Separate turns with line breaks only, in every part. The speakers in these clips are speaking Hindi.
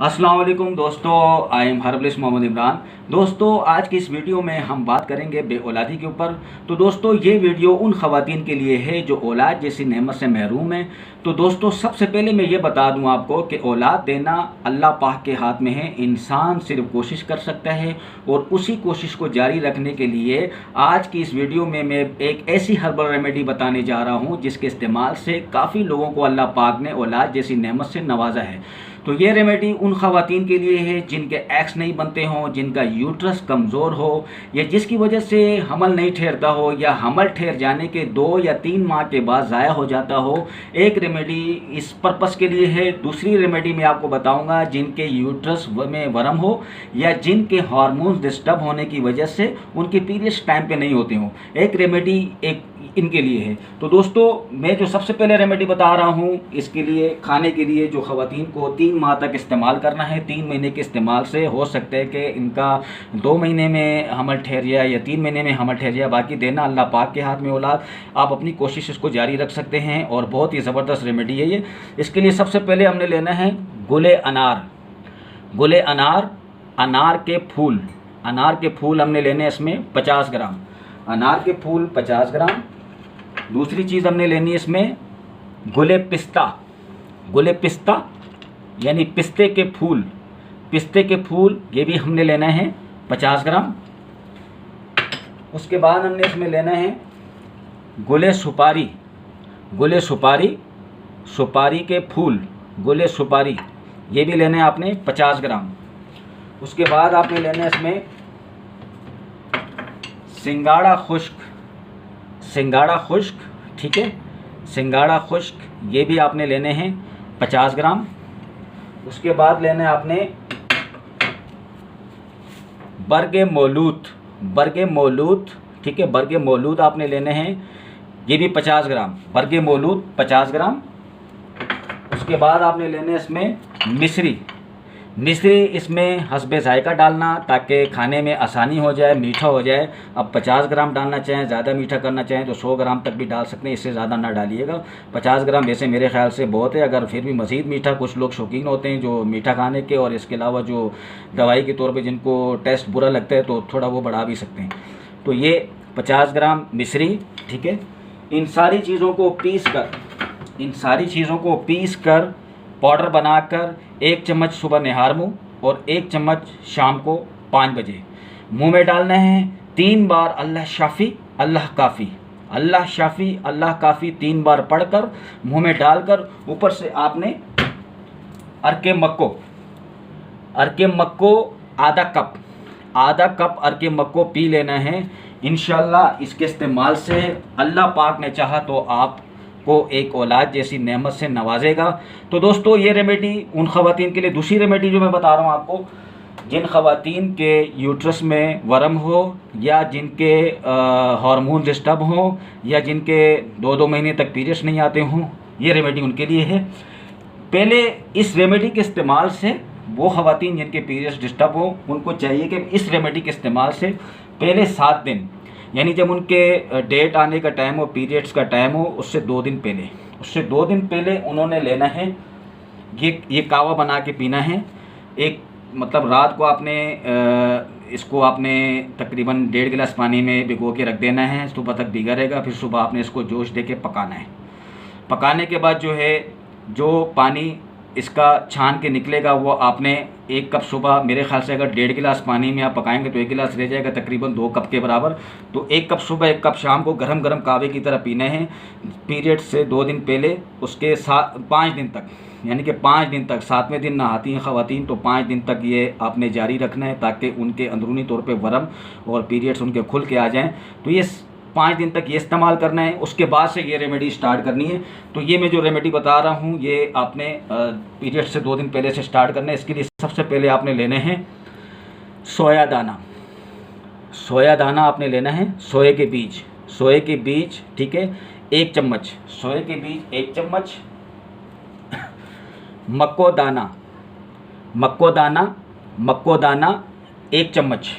अस्सलाम वालेकुम दोस्तों, I am herbalist Mohammad Imran. दोस्तों, आज की इस वीडियो में हम बात करेंगे बे औलादी के ऊपर। तो दोस्तों, ये वीडियो उन ख़वातीन के लिए है जो औलाद जैसी नेमत से महरूम हैं। तो दोस्तों, सबसे पहले मैं ये बता दूं आपको कि औलाद देना अल्लाह पाक के हाथ में है। इंसान सिर्फ कोशिश कर सकता है और उसी कोशिश को जारी रखने के लिए आज की इस वीडियो में मैं एक ऐसी हर्बल रेमेडी बताने जा रहा हूँ जिसके इस्तेमाल से काफ़ी लोगों को अल्लाह पाक ने औलाद जैसी नेमत से नवाजा है। तो ये रेमेडी उन ख़वातीन के लिए है जिनके एग्स नहीं बनते हों, जिनका यूट्रस कमज़ोर हो, या जिसकी वजह से हमल नहीं ठहरता हो, या हमल ठहर जाने के 2 या 3 माह के बाद ज़ाया हो जाता हो। एक रेमेडी इस पर्पस के लिए है। दूसरी रेमेडी मैं आपको बताऊंगा जिनके यूट्रस में वर्म हो या जिनके हार्मोन्स डिस्टर्ब होने की वजह से उनके पीरियड्स टाइम पे नहीं होते हों। एक रेमेडी एक इनके लिए है। तो दोस्तों, मैं जो सबसे पहले रेमेडी बता रहा हूँ इसके लिए खाने के लिए जो ख़वातीन को 3 माह तक इस्तेमाल करना है, 3 महीने के इस्तेमाल से हो सकता है कि इनका 2 महीने में हमल ठहर जाए या 3 महीने में हमल ठहर जाए। बाकी देना अल्लाह पाक के हाथ में औलाद। आप अपनी कोशिश इसको जारी रख सकते हैं और बहुत ही ज़बरदस्त रेमेडी है ये। इसके लिए सबसे पहले हमने लेना है गुले अनार। गुले अनार, अनार के फूल हमने लेने इसमें 50 ग्राम। अनार के फूल 50 ग्राम। दूसरी चीज़ हमने लेनी है इसमें गुले पिस्ता यानी पिस्ते के फूल ये भी हमने लेना है 50 ग्राम। उसके बाद हमने इसमें लेना है गुले सुपारी के फूल, गुले सुपारी ये भी लेने हैं आपने 50 ग्राम। उसके बाद आपने लेना है इसमें सिंगाड़ा खुश्क, ठीक है, सिंगाड़ा खुश्क ये भी आपने लेने हैं 50 ग्राम। उसके बाद लेना है आपने बरगे मौलूद, ठीक है, बरगे मौलूद आपने लेने हैं, ये भी 50 ग्राम, बरगे मौलूद 50 ग्राम। उसके बाद आपने लेने इसमें मिश्री इसमें हस्बे जायका डालना ताकि खाने में आसानी हो जाए, मीठा हो जाए। अब 50 ग्राम डालना चाहें, ज़्यादा मीठा करना चाहें तो 100 ग्राम तक भी डाल सकते हैं, इससे ज़्यादा ना डालिएगा। 50 ग्राम वैसे मेरे ख्याल से बहुत है। अगर फिर भी मज़ीद मीठा, कुछ लोग शौकीन होते हैं जो मीठा खाने के, और इसके अलावा जो दवाई के तौर पर जिनको टेस्ट बुरा लगता है तो थोड़ा वो बढ़ा भी सकते हैं। तो ये 50 ग्राम मिश्री, ठीक है। इन सारी चीज़ों को पीस कर पाउडर बनाकर 1 चम्मच सुबह निहार मुँह और 1 चम्मच शाम को 5 बजे मुंह में डालना है। 3 बार अल्लाह शाफ़ी अल्लाह काफ़ी 3 बार पढ़कर मुंह में डालकर ऊपर से आपने अरके मक्को आधा कप अरके मक्को पी लेना है। इंशाल्लाह इसके इस्तेमाल से अल्लाह पाक ने चाहा तो आप को एक औलाद जैसी नेमत से नवाजेगा। तो दोस्तों, ये रेमेडी उन ख़वातीन के लिए। दूसरी रेमेडी जो मैं बता रहा हूँ आपको, जिन ख़वातीन के यूट्रस में वर्म हो या जिनके हार्मोन डिस्टर्ब हो या जिनके 2-2 महीने तक पीरियड्स नहीं आते हों, ये रेमेडी उनके लिए है। पहले इस रेमेडी के इस्तेमाल से वो ख़वातीन जिनके पीरियड्स डिस्टर्ब हो उनको चाहिए कि इस रेमेडी के इस्तेमाल से पहले 7 दिन, यानी जब उनके डेट आने का टाइम हो, पीरियड्स का टाइम हो, उससे 2 दिन पहले उन्होंने लेना है ये कावा बना के पीना है। एक मतलब रात को आपने इसको आपने तकरीबन 1.5 गिलास पानी में भिगो के रख देना है, सुबह तक भीगा रहेगा। फिर सुबह आपने इसको जोश दे के पकाना है। पकाने के बाद जो पानी इसका छान के निकलेगा वो आपने 1 कप सुबह, मेरे ख्याल से अगर 1.5 गिलास पानी में आप पकाएंगे तो 1 गिलास रह जाएगा, तकरीबन 2 कप के बराबर। तो 1 कप सुबह 1 कप शाम को गरम गरम कावे की तरह पीने हैं पीरियड से 2 दिन पहले। उसके 5 दिन तक, यानी कि 5 दिन तक, 7वें दिन नहाती हैं ख़वातीन तो 5 दिन तक ये आपने जारी रखना है ताकि उनके अंदरूनी तौर पे वर्म और पीरियड्स उनके खुल के आ जाएं। तो ये 5 दिन तक ये इस्तेमाल करना है। उसके बाद से ये रेमेडी स्टार्ट करनी है। तो ये मैं जो रेमेडी बता रहा हूँ ये आपने पीरियड से 2 दिन पहले से स्टार्ट करना है। इसके लिए सबसे पहले आपने लेने हैं सोया दाना आपने लेना है, सोए के बीज, ठीक है, 1 चम्मच सोए के बीज, 1 चम्मच मक्को दाना 1 चम्मच।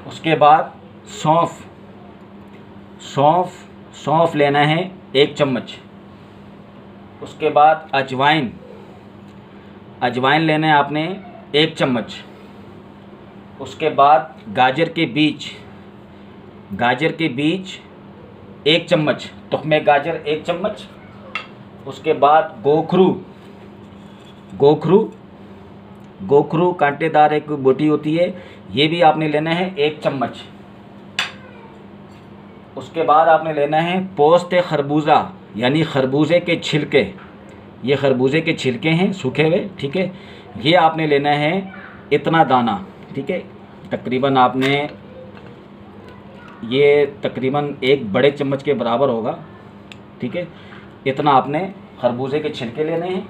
उसके बाद सौंफ लेना है 1 चम्मच। उसके बाद अजवाइन लेना है आपने 1 चम्मच। उसके बाद गाजर के बीज 1 चम्मच, तुख्मे गाजर 1 चम्मच। उसके बाद गोखरू कांटेदार एक बोटी होती है, ये भी आपने लेना है 1 चम्मच। उसके बाद आपने लेना है पोस्त खरबूजा यानी खरबूजे के छिलके, ये खरबूजे के छिलके हैं सूखे हुए, ठीक है। ये आपने लेना है इतना दाना, ठीक है। तकरीबन आपने ये तकरीबन 1 बड़े चम्मच के बराबर होगा, ठीक है। इतना आपने खरबूजे के छिलके लेने हैं।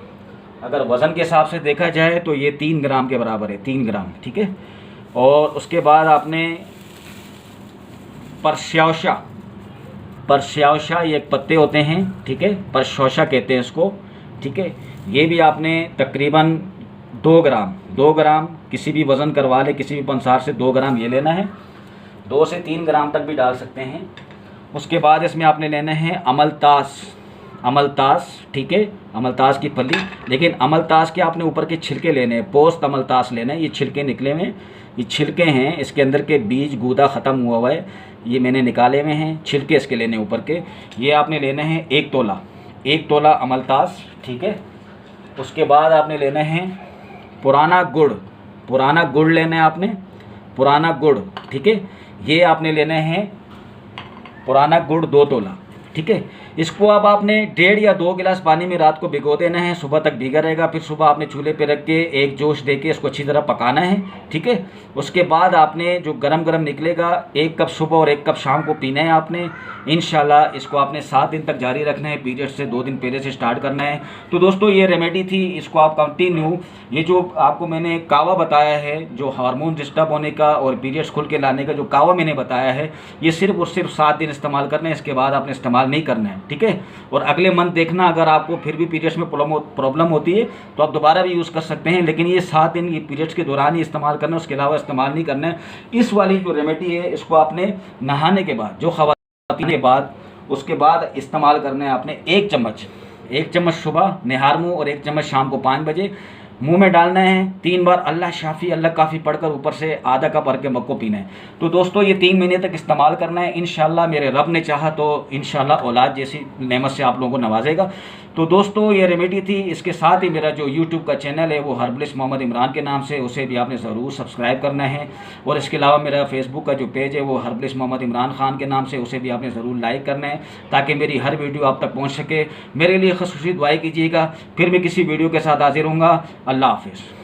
अगर वज़न के हिसाब से देखा जाए तो ये 3 ग्राम के बराबर है, 3 ग्राम, ठीक है। और उसके बाद आपने परस्यावशा ये एक पत्ते होते हैं, ठीक है, परशौशा कहते हैं इसको, ठीक है। ये भी आपने तकरीबन 2 ग्राम किसी भी वज़न करवा ले, किसी भी पंसार से 2 ग्राम ये लेना है, 2 से 3 ग्राम तक भी डाल सकते हैं। उसके बाद इसमें आपने लेना है अमलतास, ठीक है, अमलतास की फली। लेकिन अमलतास के आपने ऊपर के छिलके लेने हैं, पोस्त अमलतास लेना है। ये छिलके निकले हुए, ये छिलके हैं, इसके अंदर के बीज गूदा ख़त्म हुआ है, ये मैंने निकाले हुए हैं, छिलके इसके लेने ऊपर के। ये आपने लेना है 1 तोला अमलतास, ठीक है। उसके बाद आपने लेना है पुराना गुड़ लेना है आपने, पुराना गुड़, ठीक है। ये आपने लेना है पुराना गुड़ 2 तोला, ठीक है। इसको अब आपने 1.5 या 2 गिलास पानी में रात को भिगो देना है, सुबह तक भीगा रहेगा। फिर सुबह आपने चूल्हे पे रख के एक जोश दे के इसको अच्छी तरह पकाना है, ठीक है। उसके बाद आपने जो गरम निकलेगा 1 कप सुबह और 1 कप शाम को पीना है आपने। इंशाल्लाह इसको आपने 7 दिन तक जारी रखना है, पीरियड से 2 दिन पहले से स्टार्ट करना है। तो दोस्तों ये रेमेडी थी, इसको आप कंटिन्यू, ये जो आपको मैंने कावा बताया है, जो हार्मोन डिस्टर्ब होने का और पीरियड्स खुल के लाने का जो कावा मैंने बताया है, ये सिर्फ और सिर्फ 7 दिन इस्तेमाल करना है, इसके बाद आपने इस्तेमाल नहीं करना है, ठीक है। और अगले मंथ देखना, अगर आपको फिर भी पीरियड्स में प्रॉब्लम होती है तो आप दोबारा भी यूज़ कर सकते हैं, लेकिन ये 7 दिन ये पीरियड्स के दौरान ही इस्तेमाल करना है, उसके अलावा इस्तेमाल नहीं करना है। इस वाली जो रेमेडी है इसको आपने नहाने के बाद, जो खवातीन के बाद, उसके बाद इस्तेमाल करना है आपने 1 चम्मच सुबह निहार मुँह और 1 चम्मच शाम को 5 बजे मुंह में डालना है। 3 बार अल्लाह शाफ़ी अल्लाह काफ़ी पढ़कर ऊपर से आधा कप भर के मग को पीना है। तो दोस्तों ये 3 महीने तक इस्तेमाल करना है। इंशाल्लाह मेरे रब ने चाहा तो इंशाल्लाह औलाद जैसी नेमत से आप लोगों को नवाजेगा। तो दोस्तों ये रेमेडी थी। इसके साथ ही मेरा जो यूट्यूब का चैनल है वो हर्बलिस्ट मोहम्मद इमरान के नाम से, उसे भी आपने ज़रूर सब्सक्राइब करना है। और इसके अलावा मेरा फेसबुक का जो पेज है वो हर्बलिस्ट मोहम्मद इमरान खान के नाम से, उसे भी आपने ज़रूर लाइक करना है ताकि मेरी हर वीडियो आप तक पहुँच सके। मेरे लिए ख़ुसूसी दुआएं कीजिएगा। फिर मैं किसी वीडियो के साथ हाजिर होऊंगा। अल्लाह हाफिज़।